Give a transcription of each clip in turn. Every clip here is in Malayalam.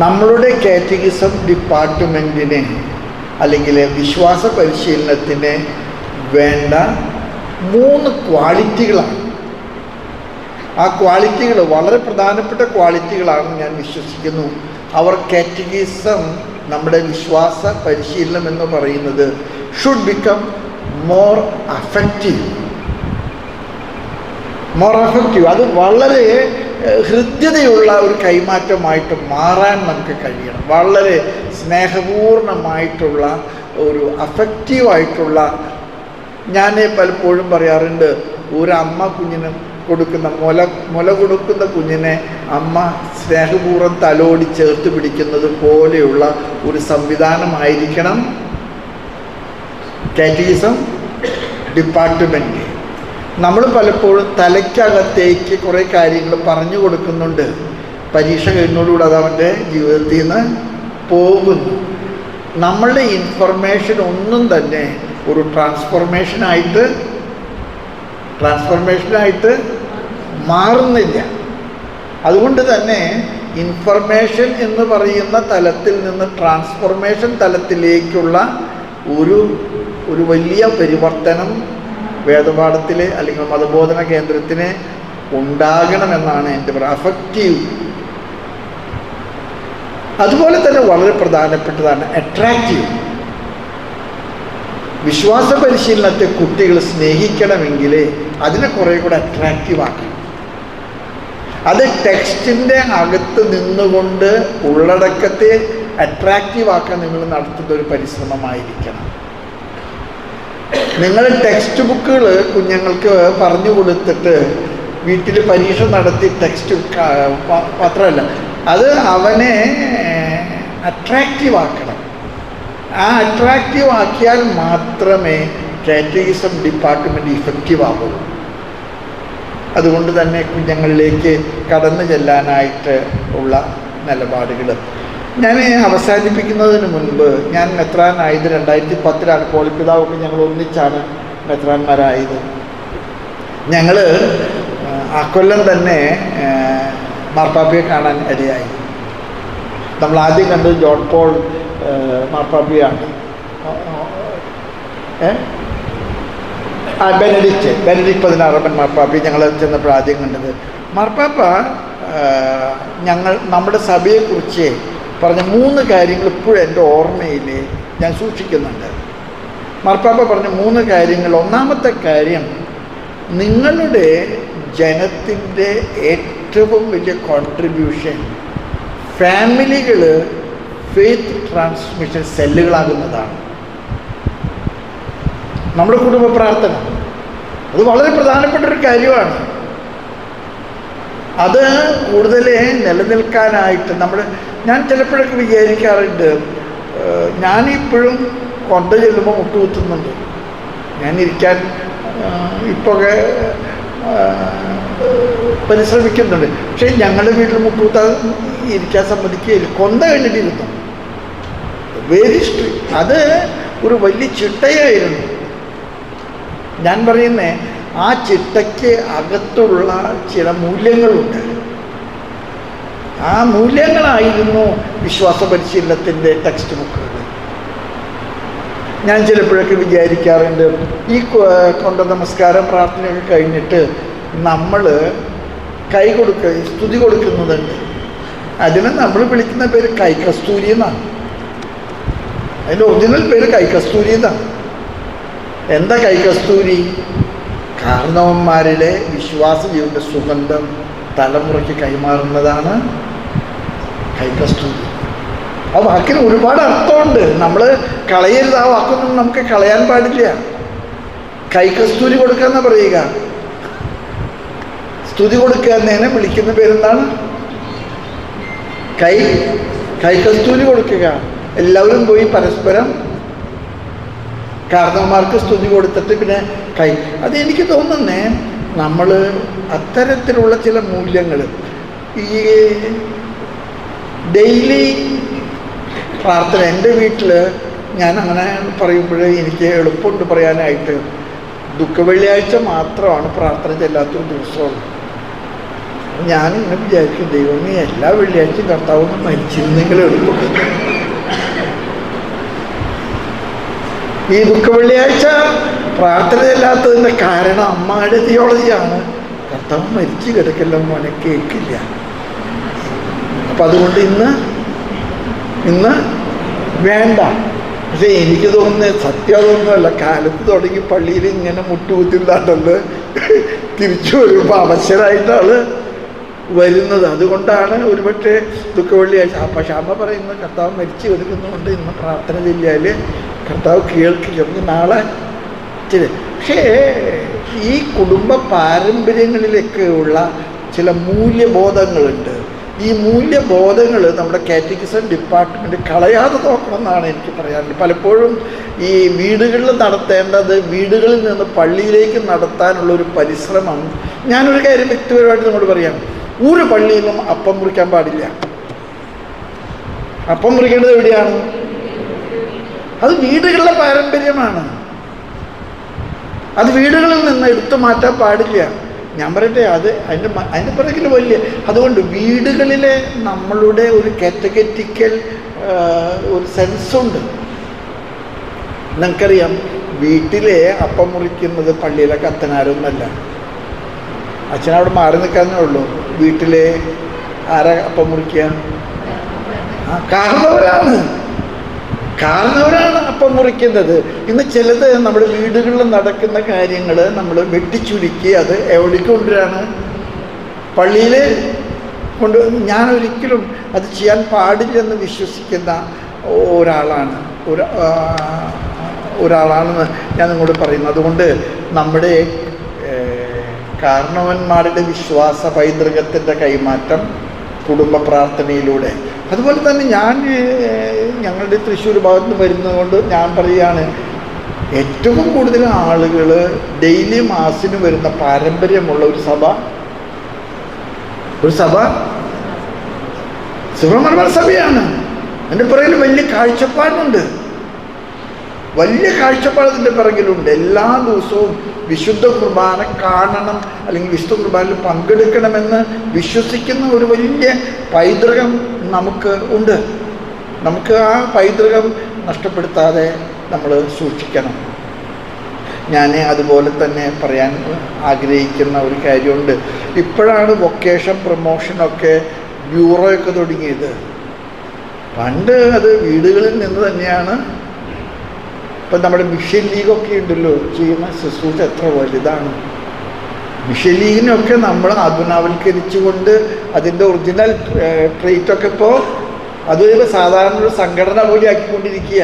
നമ്മളുടെ കാറ്റഗിസം ഡിപ്പാർട്ട്മെൻറ്റിന് അല്ലെങ്കിൽ വിശ്വാസ പരിശീലനത്തിന് വേണ്ട 3 ക്വാളിറ്റികളാണ്. ആ ക്വാളിറ്റികൾ വളരെ പ്രധാനപ്പെട്ട ക്വാളിറ്റികളാണെന്ന് ഞാൻ വിശ്വസിക്കുന്നു. അവർ കാറ്റഗിസം, നമ്മുടെ വിശ്വാസ പരിശീലനം എന്ന് പറയുന്നത് ഷുഡ് ബിക്കം മോർ അഫക്റ്റീവ്. അത് വളരെ ഹൃദ്യതയുള്ള ഒരു കൈമാറ്റമായിട്ട് മാറാൻ നമുക്ക് കഴിയണം. വളരെ സ്നേഹപൂർണമായിട്ടുള്ള ഒരു അഫക്റ്റീവായിട്ടുള്ള, ഞാൻ പലപ്പോഴും പറയാറുണ്ട്, ഒരു അമ്മ കുഞ്ഞിന് കൊടുക്കുന്ന മുല കൊടുക്കുന്ന കുഞ്ഞിനെ അമ്മ സ്നേഹപൂർവ്വം തലോടി ചേർത്ത് പിടിക്കുന്നത് പോലെയുള്ള ഒരു സംവിധാനമായിരിക്കണം കാറ്റഗിസം ഡിപ്പാർട്ട്മെൻറ്റ്. നമ്മൾ പലപ്പോഴും തലയ്ക്കകത്തേക്ക് കുറേ കാര്യങ്ങൾ പറഞ്ഞു കൊടുക്കുന്നുണ്ട്. പരീക്ഷ കഴിഞ്ഞോടുകൂടെ അത് അവൻ്റെ ജീവിതത്തിൽ നിന്ന് പോകുന്നു. നമ്മളുടെ ഇൻഫർമേഷൻ ഒന്നും തന്നെ ഒരു ട്രാൻസ്ഫോർമേഷനായിട്ട് മാറുന്നില്ല. അതുകൊണ്ട് തന്നെ ഇൻഫർമേഷൻ എന്ന് പറയുന്ന തലത്തിൽ നിന്ന് ട്രാൻസ്ഫോർമേഷൻ തലത്തിലേക്കുള്ള ഒരു വലിയ പരിവർത്തനം വേദപാഠത്തിൽ അല്ലെങ്കിൽ മതബോധന കേന്ദ്രത്തിന് ഉണ്ടാകണമെന്നാണ് എൻ്റെ പറയുക. അഫക്റ്റീവ്. അതുപോലെ തന്നെ വളരെ പ്രധാനപ്പെട്ടതാണ് അട്രാക്റ്റീവ്. വിശ്വാസ പരിശീലനത്തെ കുട്ടികൾ സ്നേഹിക്കണമെങ്കിൽ അതിനെ കുറേ കൂടെ അട്രാക്റ്റീവ് ആക്കണം. അത് ടെക്സ്റ്റിൻ്റെ അകത്ത് നിന്നുകൊണ്ട് ഉള്ളടക്കത്തെ അട്രാക്റ്റീവ് ആക്കാൻ നിങ്ങൾ നടത്തുന്ന ഒരു പരിശ്രമമായിരിക്കണം. നിങ്ങൾ ടെക്സ്റ്റ് ബുക്കുകൾ കുഞ്ഞുങ്ങൾക്ക് പറഞ്ഞു കൊടുത്തിട്ട് വീട്ടിൽ പരീക്ഷ നടത്തി ടെക്സ്റ്റ് മാത്രമല്ല, അത് അവനെ അട്രാക്റ്റീവ് ആക്കണം. ആ അട്രാക്റ്റീവ് ആക്കിയാൽ മാത്രമേ കാറ്റഗിസം ഡിപ്പാർട്ട്മെൻറ്റ് ഇഫക്റ്റീവ് ആവുള്ളൂ. അതുകൊണ്ട് തന്നെ കുഞ്ഞുങ്ങളിലേക്ക് കടന്നു ചെല്ലാനായിട്ട് ഉള്ള നിലപാടുകൾ ഞാൻ അവസാനിപ്പിക്കുന്നതിന് മുൻപ്, ഞാൻ മെത്രാനായത് 2010 പോളിപ്പിതാവൊക്കെ ഞങ്ങൾ ഒന്നിച്ചാണ് മെത്രാന്മാരായത്. ഞങ്ങൾ ആ കൊല്ലം തന്നെ മാർപ്പാപ്പയെ കാണാൻ ഇടയായി. നമ്മൾ ആദ്യം കണ്ടത് ജോൺ പോൾ മാർപ്പാപ്പയാണ്. ബെനഡിക്റ്റ് 16 മാർപ്പാപ്പയെ ഞങ്ങൾ ചെന്നപ്പോൾ ആദ്യം കണ്ടത്. മാർപ്പാപ്പ നമ്മുടെ സഭയെക്കുറിച്ച് പറഞ്ഞ 3 കാര്യങ്ങൾ ഇപ്പോഴും എൻ്റെ ഓർമ്മയിൽ ഞാൻ സൂക്ഷിക്കുന്നുണ്ട്. മാർപ്പാപ്പ പറഞ്ഞ 3 കാര്യങ്ങൾ. ഒന്നാമത്തെ കാര്യം, നിങ്ങളുടെ ജനത്തിൻ്റെ ഏറ്റവും വലിയ കോൺട്രിബ്യൂഷൻ ഫാമിലികൾ ഫെയ്ത്ത് ട്രാൻസ്മിഷൻ സെല്ലുകളാകുന്നതാണ്. നമ്മുടെ കുടുംബ പ്രാർത്ഥന അത് വളരെ പ്രധാനപ്പെട്ടൊരു കാര്യമാണ്. അത് കൂടുതൽ നിലനിൽക്കാനായിട്ട് ഞാൻ ചിലപ്പോഴൊക്കെ വിചാരിക്കാറുണ്ട്, ഞാനിപ്പോഴും കൊണ്ട ചെല്ലുമ്പോൾ മുട്ടുകുത്തുന്നുണ്ട്. ഞാനിരിക്കാൻ ഇപ്പൊക്കെ പരിശ്രമിക്കുന്നുണ്ട്. പക്ഷേ ഞങ്ങളുടെ വീട്ടിൽ മുട്ടുകുത്താൻ ഇരിക്കാൻ സമ്മതിക്കുകയില്ല. കൊന്ത കഴിഞ്ഞിട്ടിരുന്നു. Very strict. അത് ഒരു വലിയ ചിട്ടയായിരുന്നു. ഞാൻ പറയുന്നേ, ആ ചിട്ടയ്ക്ക് അകത്തുള്ള ചില മൂല്യങ്ങളുണ്ട്. ആ മൂല്യങ്ങളായിരുന്നു വിശ്വാസ പരിശീലനത്തിൻ്റെ ടെക്സ്റ്റ് ബുക്കുകൾ. ഞാൻ ചിലപ്പോഴൊക്കെ വിചാരിക്കാറുണ്ട്, ഈ കൊണ്ട നമസ്കാരം പ്രാർത്ഥനയൊക്കെ കഴിഞ്ഞിട്ട് നമ്മൾ സ്തുതി കൊടുക്കുന്നതുണ്ട്. അതിന് നമ്മൾ വിളിക്കുന്ന പേര് കൈകസ്തൂരി എന്നാണ്. അതിൻ്റെ ഒറിജിനൽ പേര് കൈകസ്തൂരി എന്നാണ്. എന്താ കൈകസ്തൂരി? കാരണവന്മാരുടെ വിശ്വാസ ജീവിതത്തിൻ്റെ സുഗന്ധം തലമുറയ്ക്ക് കൈമാറുന്നതാണ് കൈകസ്തൂരി. ആ വാക്കിന് ഒരുപാട് അർത്ഥമുണ്ട്. നമ്മൾ കളയരുത്. ആ വാക്കൊന്നും നമുക്ക് കളയാൻ പാടില്ല. കൈകസ്തൂരി കൊടുക്കുക എന്നാ പറയുക. സ്തുതി കൊടുക്കുക എന്നതിനെ വിളിക്കുന്ന പേരെന്താണ്? കൈകസ്തൂരി കൊടുക്കുക. എല്ലാവരും പോയി പരസ്പരം കാരണവന്മാർക്ക് സ്തുതി കൊടുത്തിട്ട് പിന്നെ അതെനിക്ക് തോന്നുന്നേ, നമ്മൾ അത്തരത്തിലുള്ള ചില മൂല്യങ്ങൾ ഈ ഡെയിലി പ്രാർത്ഥന, എൻ്റെ വീട്ടിൽ ഞാൻ അങ്ങനെ പറയുമ്പോൾ എനിക്ക് എളുപ്പമുണ്ട് പറയാനായിട്ട്. ദുഃഖ വെള്ളിയാഴ്ച മാത്രമാണ് പ്രാർത്ഥന ചെല്ലാത്തൊരു ദിവസമുള്ളൂ. ഞാനിങ്ങനെ വിചാരിക്കും, ദൈവമേ എല്ലാ വെള്ളിയാഴ്ചയും കർത്താവൊന്നും മരിച്ചിരുന്നെങ്കിലും എടുക്കും. ഈ ദുഃഖ വെള്ളിയാഴ്ച പ്രാർത്ഥനയില്ലാത്തതിൻ്റെ കാരണം അമ്മയുടെ തിയോളജിയാണ്. കർത്താവ് മരിച്ചു കിടക്കല്ലോ മോനെ, കേൾക്കില്ല. അപ്പം അതുകൊണ്ട് ഇന്ന് വേണ്ട. പക്ഷെ എനിക്ക് തോന്നുന്നത് സത്യം അതൊന്നുമല്ല. കാലത്ത് തുടങ്ങി പള്ളിയിൽ ഇങ്ങനെ മുട്ടുകുത്തില്ലാണ്ടത് തിരിച്ചു വരുമ്പോൾ അവശരായിട്ടാണ് വരുന്നത്. അതുകൊണ്ടാണ് ഒരുപക്ഷെ ദുഃഖ വെള്ളിയാഴ്ച. പക്ഷെ അമ്മ പറയുന്നത് കർത്താവ് മരിച്ചു കിടക്കുന്നതുകൊണ്ട് ഇന്ന് പ്രാർത്ഥന ചെല്ലിയാൽ കർത്താവ് കേൾക്കില്ല, നമുക്ക് നാളെ ചില. പക്ഷേ ഈ കുടുംബ പാരമ്പര്യങ്ങളിലൊക്കെയുള്ള ചില മൂല്യബോധങ്ങളുണ്ട്. ഈ മൂല്യബോധങ്ങൾ നമ്മുടെ കാറ്റഗിസം ഡിപ്പാർട്ട്മെൻറ്റ് കളയാതെ നോക്കണമെന്നാണ് എനിക്ക് പറയാനുള്ളത്. പലപ്പോഴും ഈ വീടുകളിൽ നടത്തേണ്ടത് വീടുകളിൽ നിന്ന് പള്ളിയിലേക്ക് നടത്താനുള്ളൊരു പരിശ്രമം. ഞാനൊരു കാര്യം വ്യക്തിപരമായിട്ട് നിങ്ങളോട് പറയാം, ഒരു പള്ളിയിലും അപ്പം മുറിക്കാൻ പാടില്ല. അപ്പം മുറിക്കേണ്ടത് എവിടെയാണ്? അത് വീടുകളിലെ പാരമ്പര്യമാണ്. അത് വീടുകളിൽ നിന്ന് എടുത്തു മാറ്റാൻ പാടില്ല. ഞാൻ പറയട്ടെ, അതിൻ്റെ പിറകിൽ വലിയ. അതുകൊണ്ട് വീടുകളിലെ നമ്മളുടെ ഒരു കാറ്റഗറ്റിക്കൽ ഒരു സെൻസുണ്ട്. നിങ്ങൾക്കറിയാം, വീട്ടിലെ അപ്പം മുറിക്കുന്നത് പള്ളിയിലെ കത്തനാരൊന്നുമല്ല. അച്ഛനവിടെ മാറി നിൽക്കാന്നേ ഉള്ളൂ. വീട്ടിലെ ആരാ അപ്പം മുറിക്കുക? കാരണവരാണ് അപ്പം മുറിക്കുന്നത്. ഇന്ന് ചിലത് നമ്മുടെ വീടുകളിൽ നടക്കുന്ന കാര്യങ്ങൾ നമ്മൾ വെട്ടിച്ചുരുക്കി അത് എവിടേക്ക് കൊണ്ടുവരാണ്? പള്ളിയിൽ ഞാൻ ഒരിക്കലും അത് ചെയ്യാൻ പാടില്ലെന്ന് വിശ്വസിക്കുന്ന ഒരാളാണെന്ന് ഞാൻ നിങ്ങളോട് പറയുന്നു. അതുകൊണ്ട് നമ്മുടെ കാരണവന്മാരുടെ വിശ്വാസ പൈതൃകത്തിൻ്റെ കൈമാറ്റം കുടുംബ പ്രാർത്ഥനയിലൂടെ. അതുപോലെ തന്നെ ഞങ്ങളുടെ തൃശ്ശൂർ ഭാഗത്ത് നിന്ന് വരുന്നതുകൊണ്ട് ഞാൻ പറയുകയാണ്, ഏറ്റവും കൂടുതൽ ആളുകൾ ഡെയിലി മാസിന് വരുന്ന പാരമ്പര്യമുള്ള ഒരു സഭ സുബ്രഹ്മണ്യ സഭയാണ്. അതിൻ്റെ പിറകിൽ വലിയ കാഴ്ചപ്പാടുണ്ട്. അതിൻ്റെ പിറകിലുണ്ട്. എല്ലാ ദിവസവും വിശുദ്ധ കുർബാന കാണണം, അല്ലെങ്കിൽ വിശുദ്ധ കുർബാനയിൽ പങ്കെടുക്കണമെന്ന് വിശ്വസിക്കുന്ന ഒരു വലിയ പൈതൃകം നമുക്ക് ഉണ്ട്. നമുക്ക് ആ പൈതൃകം നഷ്ടപ്പെടുത്താതെ നമ്മൾ സൂക്ഷിക്കണം. ഞാൻ അതുപോലെ തന്നെ പറയാൻ ആഗ്രഹിക്കുന്ന ഒരു കാര്യമുണ്ട്. ഇപ്പോഴാണ് വൊക്കേഷൻ പ്രൊമോഷനൊക്കെ ബ്യൂറോയൊക്കെ തുടങ്ങിയത്. പണ്ട് അത് വീടുകളിൽ നിന്ന് തന്നെയാണ്. ഇപ്പം നമ്മുടെ മിഷൻ ലീഗൊക്കെ ഉണ്ടല്ലോ, ചെയ്യുന്ന ശുശ്രൂഷ എത്ര വലുതാണ്. മിഷൻ ലീഗിനൊക്കെ നമ്മൾ ആധുനാവൽക്കരിച്ചുകൊണ്ട് അതിൻ്റെ ഒറിജിനൽ ട്രീറ്റൊക്കെ ഇപ്പോൾ അതൊരു സാധാരണ ഒരു സംഘടന പോലെ ആക്കിക്കൊണ്ടിരിക്കുക.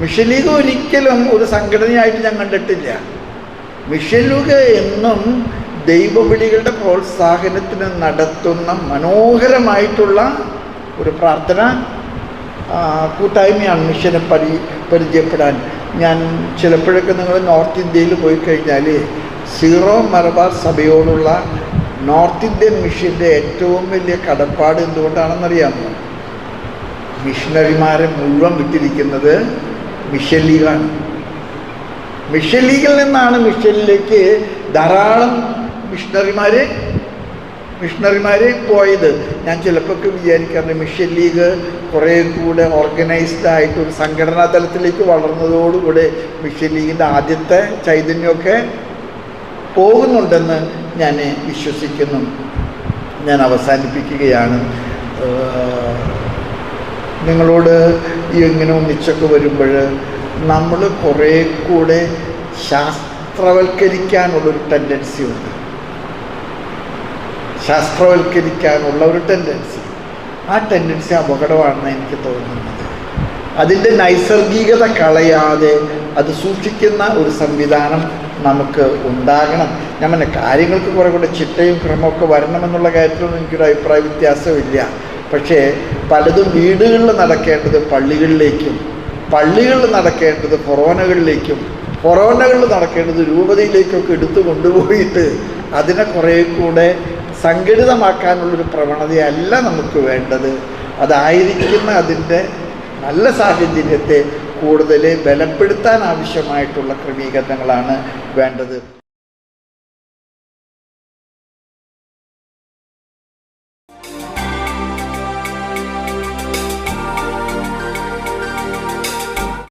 മിഷൻ ലീഗ് ഒരിക്കലും ഒരു സംഘടനയായിട്ട് ഞാൻ കണ്ടിട്ടില്ല. മിഷൻ ലീഗ് എന്നും ദൈവവിളികളുടെ പ്രോത്സാഹനത്തിന് നടത്തുന്ന മനോഹരമായിട്ടുള്ള ഒരു പ്രാർത്ഥന കൂട്ടായ്മയാണ് മിഷനെ പരിചയപ്പെടാൻ. ഞാൻ ചിലപ്പോഴൊക്കെ നിങ്ങൾ നോർത്ത് ഇന്ത്യയിൽ പോയി കഴിഞ്ഞാൽ സീറോ മലബാർ സഭയോടുള്ള നോർത്ത് ഇന്ത്യൻ മിഷൻ്റെ ഏറ്റവും വലിയ കടപ്പാട് എന്തുകൊണ്ടാണെന്നറിയാമോ? മിഷണറിമാരെ മുഴുവൻ വിട്ടിരിക്കുന്നത് മിഷൻ ലീഗാണ്. മിഷൻ ലീഗിൽ നിന്നാണ് മിഷനിലേക്ക് ധാരാളം മിഷണറിമാർ പോയത്. ഞാൻ ചിലപ്പോൾ വിചാരിക്കാറുണ്ട്, മിഷൻ ലീഗ് കുറേ കൂടെ ഓർഗനൈസ്ഡ് ആയിട്ട് ഒരു സംഘടനാ തലത്തിലേക്ക് വളർന്നതോടുകൂടെ മിഷൻ ലീഗിൻ്റെ ആദ്യത്തെ ചൈതന്യമൊക്കെ പോകുന്നുണ്ടെന്ന് ഞാൻ വിശ്വസിക്കുന്നു. ഞാൻ അവസാനിപ്പിക്കുകയാണ്. നിങ്ങളോട് ഇങ്ങനെ ഒന്നിച്ചൊക്കെ വരുമ്പോൾ നമ്മൾ കുറേ കൂടെ ശാസ്ത്രവൽക്കരിക്കാനുള്ളൊരു ടെൻഡൻസി ഉണ്ട്. ശാസ്ത്രവൽക്കരിക്കാനുള്ള ഒരു ടെൻഡൻസി, ആ ടെൻഡൻസി അപകടമാണെന്ന് എനിക്ക് തോന്നുന്നത്. അതിൻ്റെ നൈസർഗികത കളയാതെ അത് സൂക്ഷിക്കുന്ന ഒരു സംവിധാനം നമുക്ക് ഉണ്ടാകണം. ഞാൻ പറഞ്ഞ കാര്യങ്ങൾക്ക് കുറേ കൂടെ ചിട്ടയും ക്രമമൊക്കെ വരണമെന്നുള്ള കാര്യത്തിലൊന്നും എനിക്കൊരു അഭിപ്രായ വ്യത്യാസമില്ല. പക്ഷേ പലതും വീടുകളിൽ നടക്കേണ്ടത് പള്ളികളിലേക്കും, പള്ളികളിൽ നടക്കേണ്ടത് ഫൊറോനകളിൽ നടക്കേണ്ടത് രൂപതയിലേക്കൊക്കെ എടുത്തു കൊണ്ടുപോയിട്ട് അതിനെ കുറേ കൂടെ സംഘടിതമാക്കാനുള്ളൊരു പ്രവണതയല്ല നമുക്ക് വേണ്ടത്. അതായിരിക്കുന്ന അതിൻ്റെ നല്ല സാഹചര്യത്തെ കൂടുതൽ ബലപ്പെടുത്താൻ ആവശ്യമായിട്ടുള്ള ക്രമീകരണങ്ങളാണ് വേണ്ടത്.